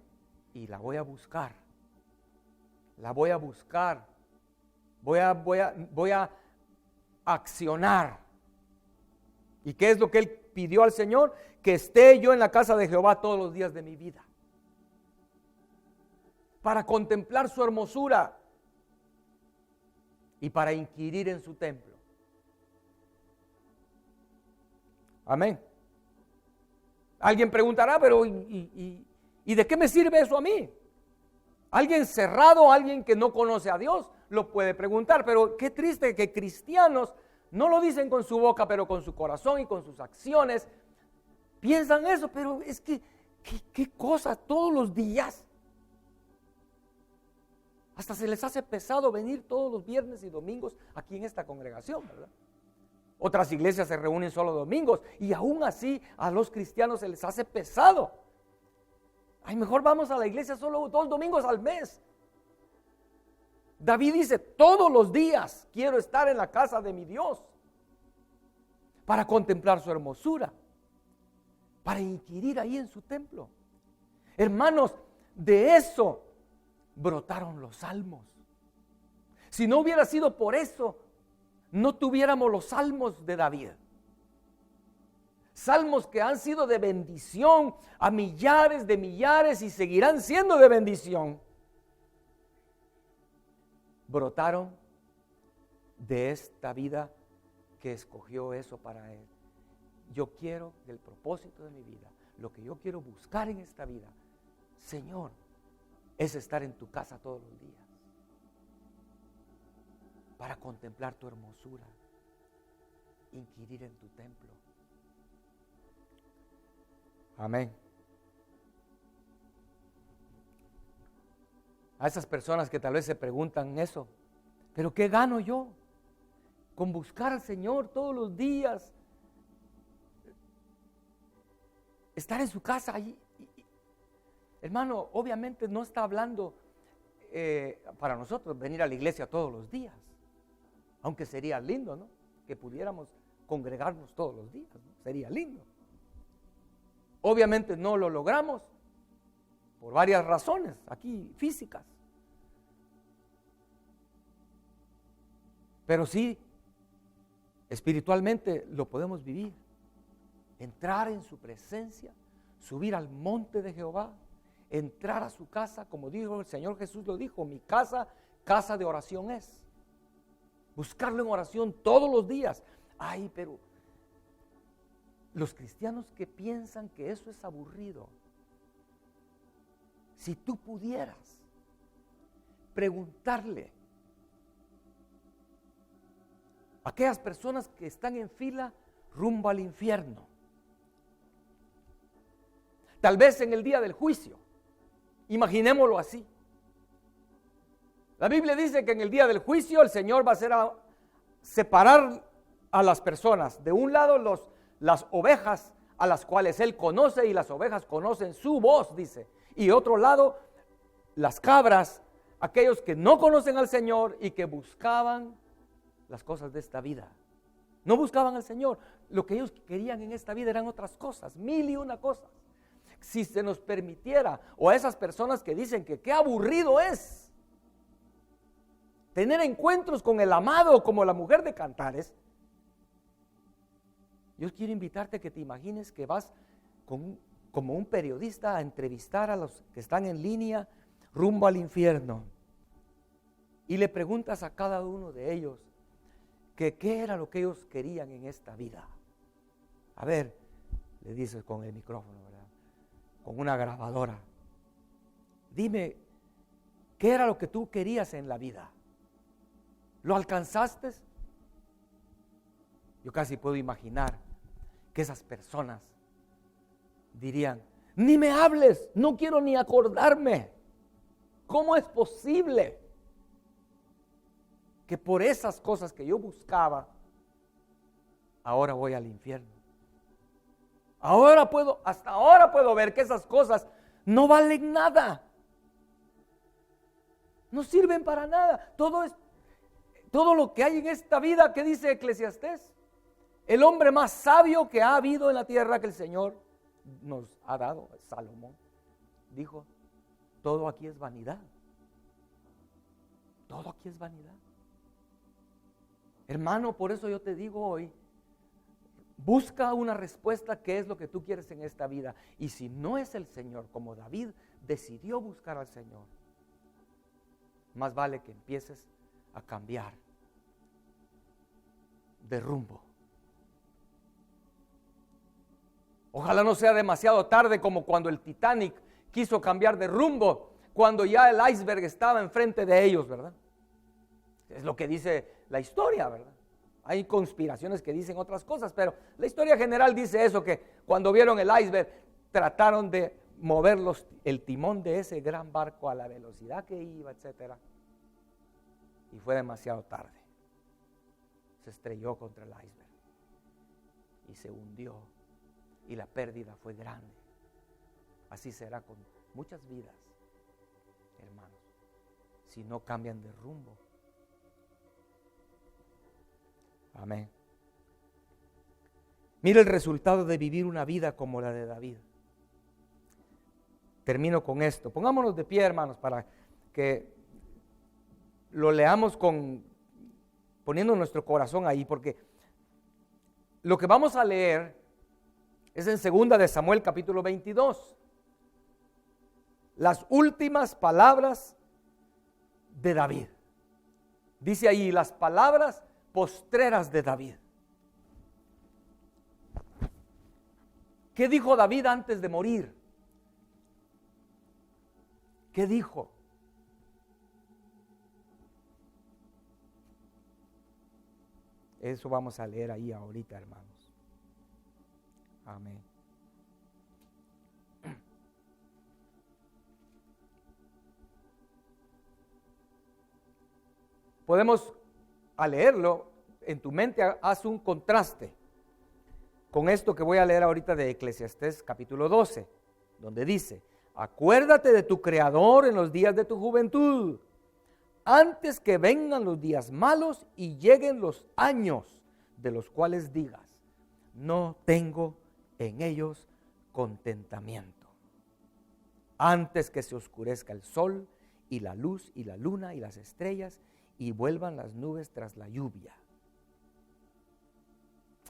y la voy a buscar. La voy a buscar. Voy a accionar. ¿Y qué es lo que él pidió al Señor? Que esté yo en la casa de Jehová todos los días de mi vida. Para contemplar su hermosura y para inquirir en su templo. Amén. Alguien preguntará, pero ¿y de qué me sirve eso a mí? Alguien cerrado, alguien que no conoce a Dios, lo puede preguntar, pero qué triste que cristianos no lo dicen con su boca, pero con su corazón y con sus acciones piensan eso, pero es que, ¿qué cosa todos los días? Hasta se les hace pesado venir todos los viernes y domingos aquí en esta congregación, ¿verdad? Otras iglesias se reúnen solo domingos y aún así a los cristianos se les hace pesado. Ay, mejor vamos a la iglesia solo 2 domingos al mes. David dice, todos los días quiero estar en la casa de mi Dios para contemplar su hermosura, para inquirir ahí en su templo. Hermanos, de eso brotaron los salmos. Si no hubiera sido por eso, no tuviéramos los salmos de David. Salmos que han sido de bendición a millares de millares y seguirán siendo de bendición. Brotaron de esta vida que escogió eso para él. Yo quiero del propósito de mi vida, lo que yo quiero buscar en esta vida, Señor, es estar en tu casa todos los días para contemplar tu hermosura, inquirir en tu templo. Amén. A esas personas que tal vez se preguntan eso, pero ¿qué gano yo con buscar al Señor todos los días? Estar en su casa allí. Hermano, obviamente no está hablando para nosotros venir a la iglesia todos los días, aunque sería lindo, ¿no? Que pudiéramos congregarnos todos los días, ¿no? Sería lindo. Obviamente no lo logramos por varias razones aquí físicas, pero sí espiritualmente lo podemos vivir. Entrar en su presencia, subir al monte de Jehová, entrar a su casa, como dijo el Señor Jesús, lo dijo, mi casa, casa de oración es. Buscarlo en oración todos los días. Ay, pero los cristianos que piensan que eso es aburrido, si tú pudieras preguntarle a aquellas personas que están en fila rumbo al infierno, tal vez en el día del juicio, imaginémoslo así. La Biblia dice que en el día del juicio el Señor va a hacer separar a las personas. De un lado las ovejas a las cuales Él conoce y las ovejas conocen su voz, dice. Y otro lado las cabras, aquellos que no conocen al Señor y que buscaban las cosas de esta vida. No buscaban al Señor. Lo que ellos querían en esta vida eran otras cosas, 1001 cosas. Si se nos permitiera, o a esas personas que dicen que qué aburrido es tener encuentros con el amado como la mujer de Cantares, yo quiero invitarte a que te imagines que vas como un periodista a entrevistar a los que están en línea rumbo al infierno y le preguntas a cada uno de ellos que qué era lo que ellos querían en esta vida. A ver, le dices con el micrófono, ¿verdad? Con una grabadora. Dime, ¿qué era lo que tú querías en la vida? ¿Lo alcanzaste? Yo casi puedo imaginar que esas personas dirían, ni me hables, no quiero ni acordarme. ¿Cómo es posible que por esas cosas que yo buscaba, ahora voy al infierno? Hasta ahora puedo ver que esas cosas no valen nada. No sirven para nada. Todo lo que hay en esta vida, ¿qué dice Eclesiastés? El hombre más sabio que ha habido en la tierra que el Señor nos ha dado, Salomón, dijo, todo aquí es vanidad. Todo aquí es vanidad. Hermano, por eso yo te digo hoy, busca una respuesta, qué es lo que tú quieres en esta vida. Y si no es el Señor, como David decidió buscar al Señor, más vale que empieces a cambiar de rumbo. Ojalá no sea demasiado tarde como cuando el Titanic quiso cambiar de rumbo, cuando ya el iceberg estaba enfrente de ellos, ¿verdad? Es lo que dice la historia, ¿verdad? Hay conspiraciones que dicen otras cosas, pero la historia general dice eso, que cuando vieron el iceberg trataron de mover el timón de ese gran barco a la velocidad que iba, etcétera, y fue demasiado tarde. Se estrelló contra el iceberg. y se hundió y la pérdida fue grande. Así será con muchas vidas, hermanos, si no cambian de rumbo. Amén. Mira el resultado de vivir una vida como la de David. Termino con esto. Pongámonos de pie, hermanos, para que lo leamos poniendo nuestro corazón ahí, porque lo que vamos a leer es en 2 de Samuel capítulo 22. Las últimas palabras de David. Dice ahí las palabras postreras de David. ¿Qué dijo David antes de morir? ¿Qué dijo? Eso vamos a leer ahí ahorita, hermanos. Amén. Podemos, al leerlo, en tu mente haz un contraste con esto que voy a leer ahorita de Eclesiastés capítulo 12, donde dice: acuérdate de tu Creador en los días de tu juventud, antes que vengan los días malos y lleguen los años de los cuales digas: no tengo en ellos contentamiento. Antes que se oscurezca el sol y la luz y la luna y las estrellas y vuelvan las nubes tras la lluvia.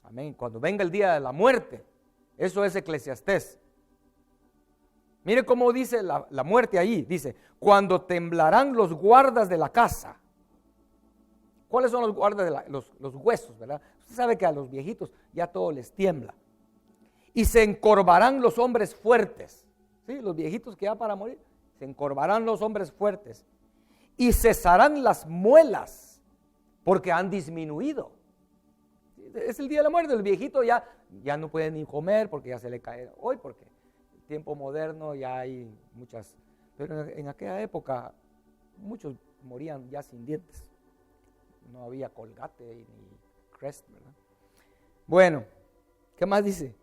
Amén. Cuando venga el día de la muerte, eso es Eclesiastés. Mire cómo dice la muerte ahí. Dice: cuando temblarán los guardas de la casa. ¿Cuáles son los guardas de los huesos, verdad? Usted sabe que a los viejitos ya todo les tiembla. Y se encorvarán los hombres fuertes. ¿Sí? Los viejitos que ya para morir, se encorvarán los hombres fuertes. Y cesarán las muelas, porque han disminuido. Es el día de la muerte. El viejito ya no puede ni comer porque ya se le cae hoy, porque el tiempo moderno ya hay muchas. Pero en aquella época muchos morían ya sin dientes. No había Colgate ni Crest, ¿verdad? Bueno, ¿qué más dice?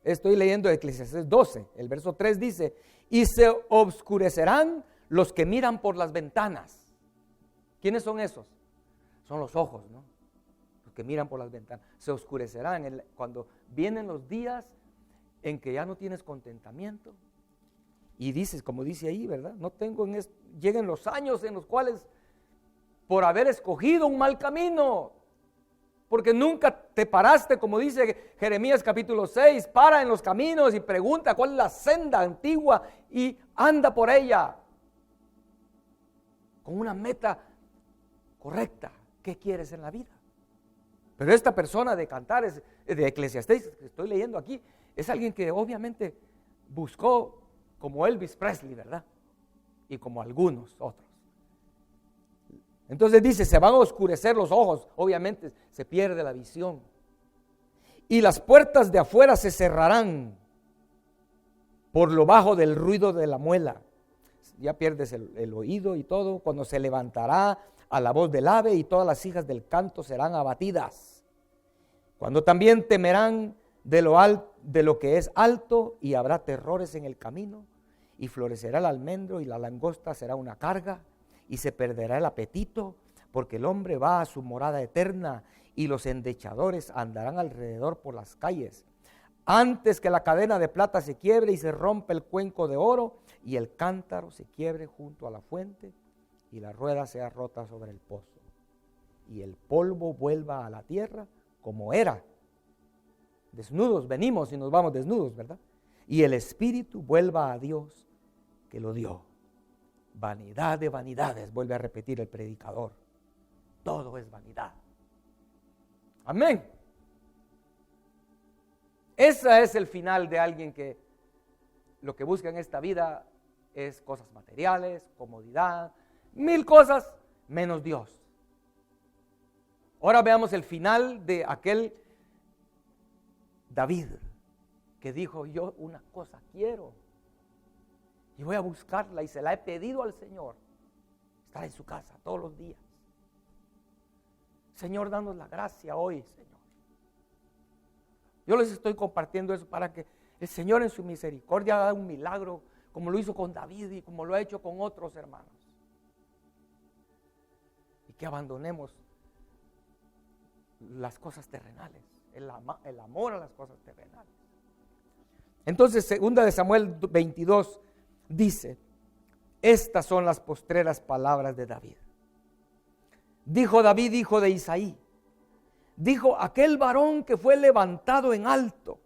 Estoy leyendo Eclesiastés 12, el verso 3 dice: y se obscurecerán los que miran por las ventanas. ¿Quiénes son esos? Son los ojos, ¿no? Los que miran por las ventanas. Se oscurecerán cuando vienen los días en que ya no tienes contentamiento. Y dices, como dice ahí, ¿verdad? No tengo lleguen los años en los cuales, por haber escogido un mal camino, porque nunca te paraste, como dice Jeremías capítulo 6, para en los caminos y pregunta cuál es la senda antigua y anda por ella, con una meta correcta. ¿Qué quieres en la vida? Pero esta persona de Cantares, de Eclesiastés, que estoy leyendo aquí, es alguien que obviamente buscó, como Elvis Presley, ¿verdad? Y como algunos otros. Entonces dice: se van a oscurecer los ojos, obviamente se pierde la visión. Y las puertas de afuera se cerrarán por lo bajo del ruido de la muela. Ya pierdes el oído y todo. Cuando se levantará a la voz del ave y todas las hijas del canto serán abatidas. Cuando también temerán de lo que es alto y habrá terrores en el camino y florecerá el almendro y la langosta será una carga y se perderá el apetito porque el hombre va a su morada eterna y los endechadores andarán alrededor por las calles. Antes que la cadena de plata se quiebre y se rompe el cuenco de oro y el cántaro se quiebre junto a la fuente y la rueda sea rota sobre el pozo y el polvo vuelva a la tierra como era. Desnudos venimos y nos vamos desnudos, ¿verdad? Y el espíritu vuelva a Dios que lo dio. Vanidad de vanidades, vuelve a repetir el predicador. Todo es vanidad. Amén. Ese es el final de alguien que lo que busca en esta vida es cosas materiales, comodidad, 1000 cosas menos Dios. Ahora veamos el final de aquel David que dijo: yo una cosa quiero y voy a buscarla y se la he pedido al Señor, estar en su casa todos los días. Señor, danos la gracia hoy, Señor. Yo les estoy compartiendo eso para que el Señor en su misericordia haga un milagro como lo hizo con David y como lo ha hecho con otros hermanos. Y que abandonemos las cosas terrenales, el amor a las cosas terrenales. Entonces, 2 de Samuel 22 dice, estas son las postreras palabras de David. Dijo David, hijo de Isaí, dijo aquel varón que fue levantado en alto.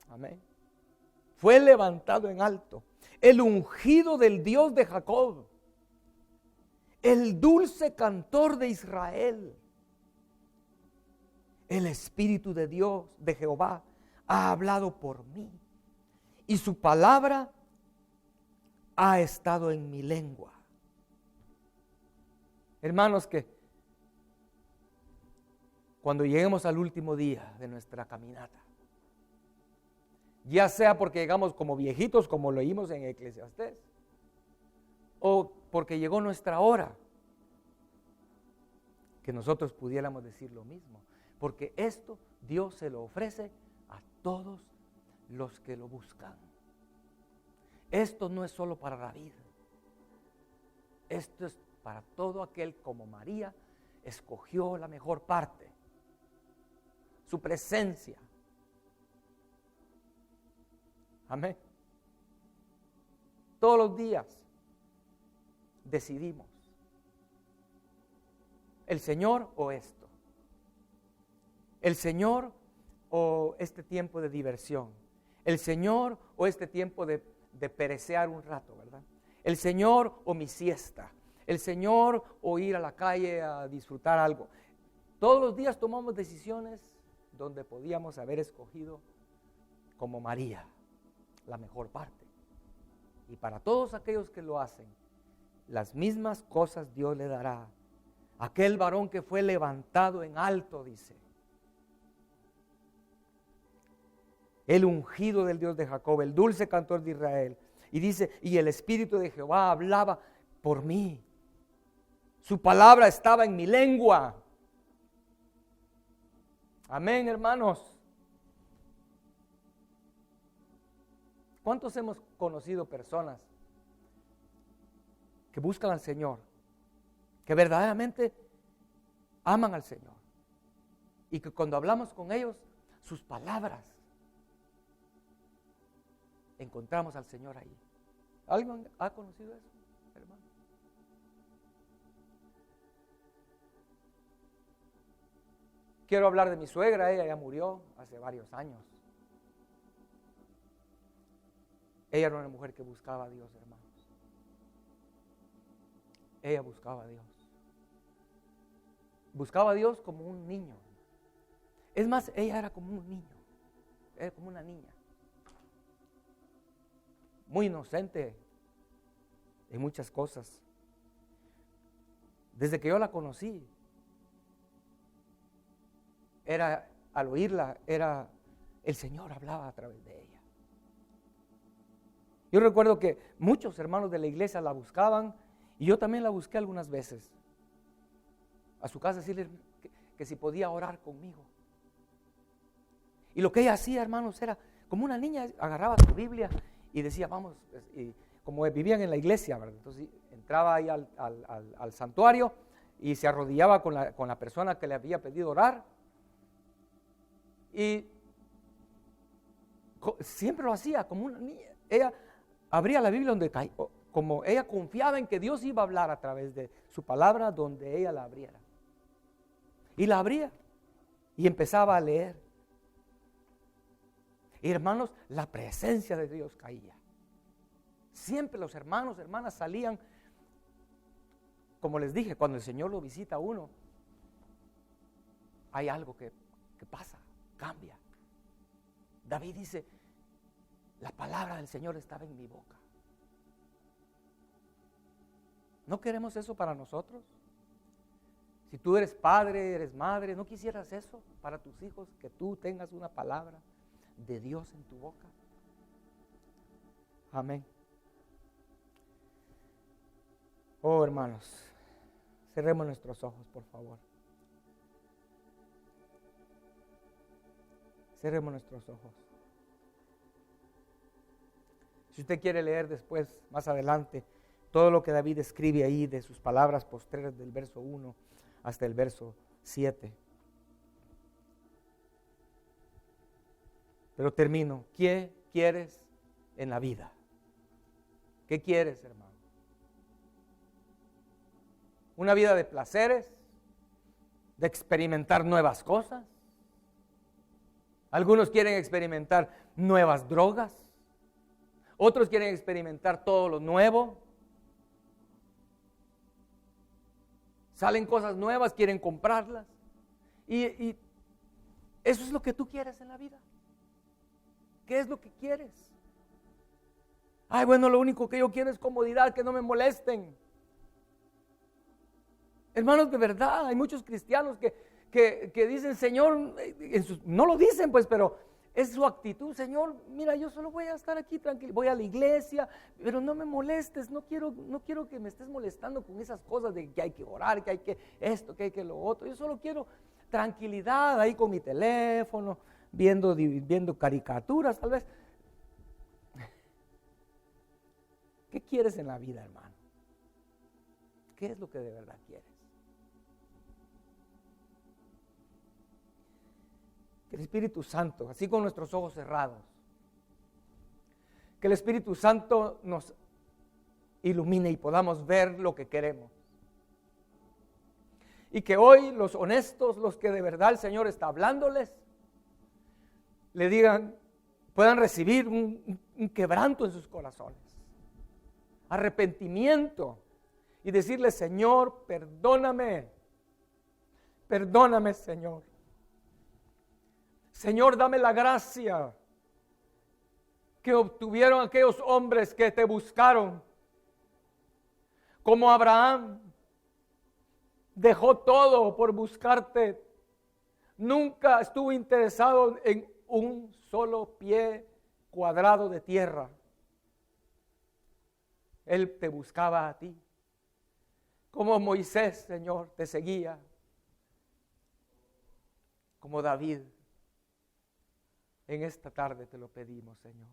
Amén. Fue levantado en alto, el ungido del Dios de Jacob, el dulce cantor de Israel. El Espíritu de Dios, de Jehová, ha hablado por mí, y su palabra ha estado en mi lengua. Hermanos, que cuando lleguemos al último día de nuestra caminata, ya sea porque llegamos como viejitos, como leímos en Eclesiastés, o porque llegó nuestra hora, que nosotros pudiéramos decir lo mismo. Porque esto Dios se lo ofrece a todos los que lo buscan. Esto no es solo para David. Esto es para todo aquel como María escogió la mejor parte. Su presencia. Amén. Todos los días decidimos. El Señor o esto. El Señor o este tiempo de diversión. El Señor o este tiempo de perecear un rato, ¿verdad? El Señor o mi siesta. El Señor o ir a la calle a disfrutar algo. Todos los días tomamos decisiones donde podíamos haber escogido como María la mejor parte. Y para todos aquellos que lo hacen, las mismas cosas Dios le dará. Aquel varón que fue levantado en alto, dice. El ungido del Dios de Jacob, el dulce cantor de Israel. Y dice, y el Espíritu de Jehová hablaba por mí. Su palabra estaba en mi lengua. Amén, hermanos. ¿Cuántos hemos conocido personas que buscan al Señor, que verdaderamente aman al Señor, y que cuando hablamos con ellos, sus palabras, encontramos al Señor ahí? ¿Alguien ha conocido eso, hermano? Quiero hablar de mi suegra. Ella ya murió hace varios años. Ella era una mujer que buscaba a Dios, hermanos. Ella buscaba a Dios. Buscaba a Dios como un niño. Es más, ella era como un niño. Era como una niña. Muy inocente en muchas cosas. Desde que yo la conocí, al oírla, el Señor hablaba a través de ella. Yo recuerdo que muchos hermanos de la iglesia la buscaban, y yo también la busqué algunas veces. A su casa decirle que si podía orar conmigo. Y lo que ella hacía, hermanos, era como una niña, agarraba su Biblia y decía, vamos, y como vivían en la iglesia, ¿verdad? Entonces entraba ahí al santuario y se arrodillaba con la persona que le había pedido orar. Y siempre lo hacía como una niña. Ella abría la Biblia donde caía, como ella confiaba en que Dios iba a hablar a través de su palabra, donde ella la abriera. Y la abría y empezaba a leer. Y hermanos, la presencia de Dios caía. Siempre los hermanos, hermanas salían, como les dije, cuando el Señor lo visita a uno, hay algo que pasa, cambia. David dice, la palabra del Señor estaba en mi boca. ¿No queremos eso para nosotros? Si tú eres padre, eres madre, ¿no quisieras eso para tus hijos? Que tú tengas una palabra de Dios en tu boca. Amén. Oh, hermanos, cerremos nuestros ojos, por favor. Cerremos nuestros ojos. Si usted quiere leer después, más adelante, todo lo que David escribe ahí de sus palabras postreras del verso 1 hasta el verso 7. Pero termino. ¿Qué quieres en la vida? ¿Qué quieres, hermano? ¿Una vida de placeres? ¿De experimentar nuevas cosas? Algunos quieren experimentar nuevas drogas. Otros quieren experimentar todo lo nuevo. Salen cosas nuevas, quieren comprarlas. Y eso es lo que tú quieres en la vida. ¿Qué es lo que quieres? Ay, bueno, lo único que yo quiero es comodidad, que no me molesten. Hermanos, de verdad, hay muchos cristianos que dicen, Señor, no lo dicen pues, pero es su actitud. Señor, mira, yo solo voy a estar aquí tranquilo, voy a la iglesia, pero no me molestes, no quiero que me estés molestando con esas cosas de que hay que orar, que hay que esto, que hay que lo otro. Yo solo quiero tranquilidad ahí con mi teléfono, viendo caricaturas tal vez. ¿Qué quieres en la vida, hermano? ¿Qué es lo que de verdad quieres? Que el Espíritu Santo, así con nuestros ojos cerrados, que el Espíritu Santo nos ilumine y podamos ver lo que queremos. Y que hoy los honestos, los que de verdad el Señor está hablándoles, le digan, puedan recibir un quebranto en sus corazones, arrepentimiento, y decirle, Señor, perdóname, Señor. Señor, dame la gracia que obtuvieron aquellos hombres que te buscaron, como Abraham dejó todo por buscarte. Nunca estuvo interesado en un solo pie cuadrado de tierra. Él te buscaba a ti. Como Moisés, Señor, te seguía. Como David. En esta tarde te lo pedimos, Señor.